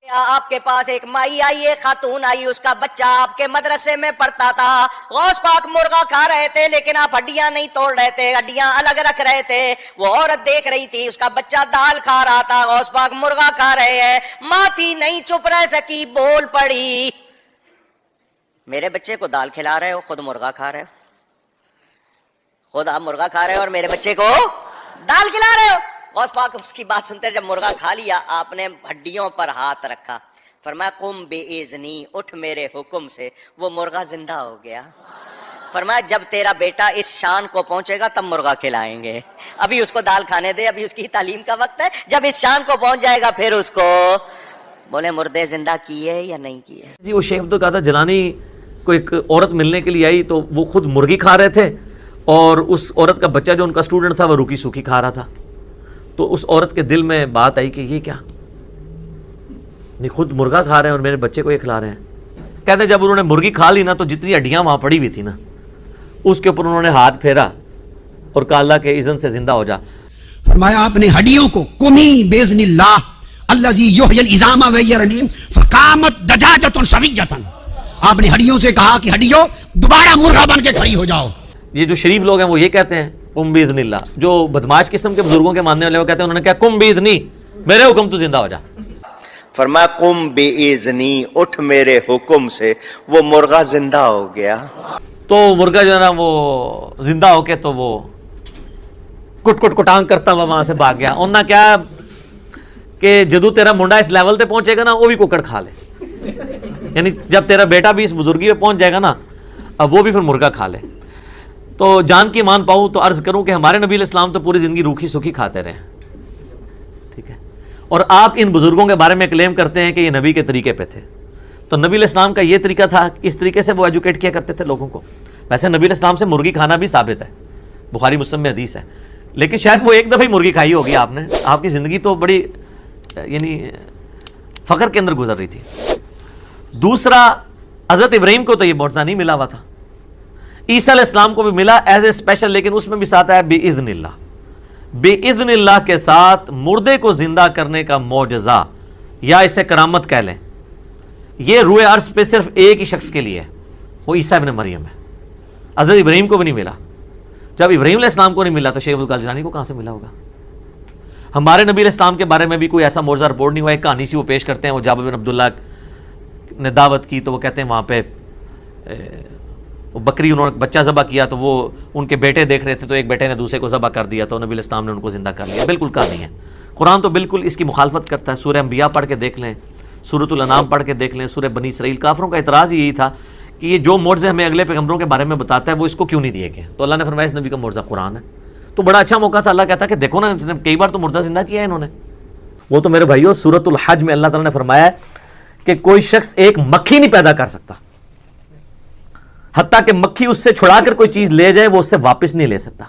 آپ کے پاس ایک مائی آئی، ایک خاتون آئی، اس کا بچہ آپ کے مدرسے میں پڑھتا تھا، غوث پاک مرغا کھا رہے تھے لیکن آپ ہڈیاں نہیں توڑ رہے تھے، ہڈیاں الگ رکھ رہے تھے، وہ عورت دیکھ رہی تھی، اس کا بچہ دال کھا رہا تھا، غوث پاک مرغا کھا رہے ہیں، ماں تھی نہیں چپ رہ سکی، بول پڑی، میرے بچے کو دال کھلا رہے ہو، خود مرغا کھا رہے ہو، خود آپ مرغا کھا رہے ہو اور میرے بچے کو دال کھلا رہے ہو۔ غوث پاک اس کی بات سنتے جب مرغا کھا لیا آپ نے ہڈیوں پر ہاتھ رکھا، فرمایا قم بِإِذْنِی، اٹھ میرے حکم سے، وہ مرغا زندہ ہو گیا۔ فرمایا جب تیرا بیٹا اس شان کو پہنچے گا تب مرغا کھلائیں گے، ابھی اس کو دال کھانے دے، ابھی اس کی تعلیم کا وقت ہے، جب اس شان کو پہنچ جائے گا پھر اس کو بولے مردے زندہ کیے یا نہیں کیے۔ جی وہ شیخ عبد القادر جیلانی کو ایک عورت ملنے کے لیے آئی تو وہ خود مرغی کھا رہے تھے اور اس عورت کا بچہ جو ان کا اسٹوڈنٹ تھا وہ روکی سوکھی کھا رہا تھا، تو اس عورت کے دل میں بات آئی کہ یہ کیا، نہیں خود مرغا کھا رہے ہیں اور میرے بچے کو یہ کھلا رہے ہیں۔ کہتے ہیں جب انہوں نے مرغی کھا لی نا تو جتنی ہڈیاں وہاں پڑی ہوئی تھی نا اس کے اوپر انہوں نے ہاتھ پھیرا اور کہا اللہ کے اذن سے زندہ ہو جا۔ فرمایا آپ نے ہڈیوں کو قمی باذن اللہ الذی یحیی العظام وہی رمیم فقامت دجاجۃ سویۃ، آپ نے ہڈیوں سے کہا کہ ہڈیوں دوبارہ مرغا بن کے کھڑی ہو جاؤ۔ یہ جو شریف لوگ ہیں وہ یہ کہتے ہیں قم باذن اللہ، جو بدماش قسم کے بزرگوں کے ماننے والے وہ کہتے ہیں انہوں نے کہا قم باذنی، میرے حکم تو زندہ ہو جا۔ فرمایا قم بِإِذْنِی، اٹھ میرے حکم سے، وہ مرغا زندہ ہو گیا۔ تو مرغا جو ہے نا وہ زندہ ہو کے تو وہ کٹ کٹ کٹانگ کرتا ہوا وہاں سے بھاگ گیا۔ انہوں نے کیا کہ جدو تیرا منڈا اس لیول تے پہنچے گا نا وہ بھی کوکڑ کھا لے، یعنی جب تیرا بیٹا بھی اس بزرگی پہ پہنچ جائے گا نا اب وہ بھی پھر مرغا کھا لے۔ تو جان کی مان پاؤں تو عرض کروں کہ ہمارے نبی علیہ السلام تو پوری زندگی روکھی سوکھی کھاتے رہے، ٹھیک ہے، اور آپ ان بزرگوں کے بارے میں کلیم کرتے ہیں کہ یہ نبی کے طریقے پہ تھے، تو نبی علیہ السلام کا یہ طریقہ تھا، اس طریقے سے وہ ایجوکیٹ کیا کرتے تھے لوگوں کو۔ ویسے نبی علیہ السلام سے مرغی کھانا بھی ثابت ہے، بخاری مسلم میں حدیث ہے، لیکن شاید وہ ایک دفعہ ہی مرغی کھائی ہوگی آپ نے، آپ کی زندگی تو بڑی یعنی فقر کے اندر گزر رہی تھی۔ دوسرا حضرت ابراہیم کو تو یہ معجزہ نہیں ملا ہوا تھا، عیسیٰ علیہ السلام کو بھی ملا ایز اے اسپیشل، لیکن اس میں بھی ساتھ ہے بِإِذْنِ اللہ، بِإِذْنِ اللہ کے ساتھ مردے کو زندہ کرنے کا معجزہ یا اسے کرامت کہہ لیں، یہ روئے عرض پہ صرف ایک ہی شخص کے لیے ہے، وہ عیسیٰ ابن مریم ہے۔ حضرت ابراہیم کو بھی نہیں ملا، جب ابراہیم علیہ السلام کو نہیں ملا تو شیخ عبد القادر جیلانی کو کہاں سے ملا ہوگا؟ ہمارے نبی علیہ السلام کے بارے میں بھی کوئی ایسا معجزہ رپورٹ نہیں ہوا۔ ایک کہانی سی وہ پیش کرتے ہیں، وہ جابر بن عبداللہ نے دعوت کی تو وہ کہتے ہیں وہاں پہ بکری انہوں نے بچہ ذبح کیا تو وہ ان کے بیٹے دیکھ رہے تھے تو ایک بیٹے نے دوسرے کو ذبح کر دیا تو نبی علیہ السلام نے ان کو زندہ کر لیا۔ بالکل کہانی ہے، قرآن تو بالکل اس کی مخالفت کرتا ہے۔ سورہ انبیاء پڑھ کے دیکھ لیں، سورۃ الانعام پڑھ کے دیکھ لیں، سورہ بنی اسرائیل۔ کافروں کا اعتراض یہی تھا کہ یہ جو معجزے ہمیں اگلے پیغمبروں کے بارے میں بتاتا ہے وہ اس کو کیوں نہیں دیے گئے، تو اللہ نے فرمایا اس نبی کا معجزہ قرآن ہے۔ تو بڑا اچھا موقع تھا، اللہ کہتا ہے کہ دیکھو نا کئی بار تو معجزہ زندہ کیا ہے انہوں نے۔ وہ تو میرے بھائیو سورۃ الحج میں اللہ تعالیٰ نے فرمایا ہے کہ کوئی شخص ایک مکھی نہیں پیدا کر سکتا، حتیٰ کہ مکھی اس سے چھڑا کر کوئی چیز لے جائے وہ اس سے واپس نہیں لے سکتا۔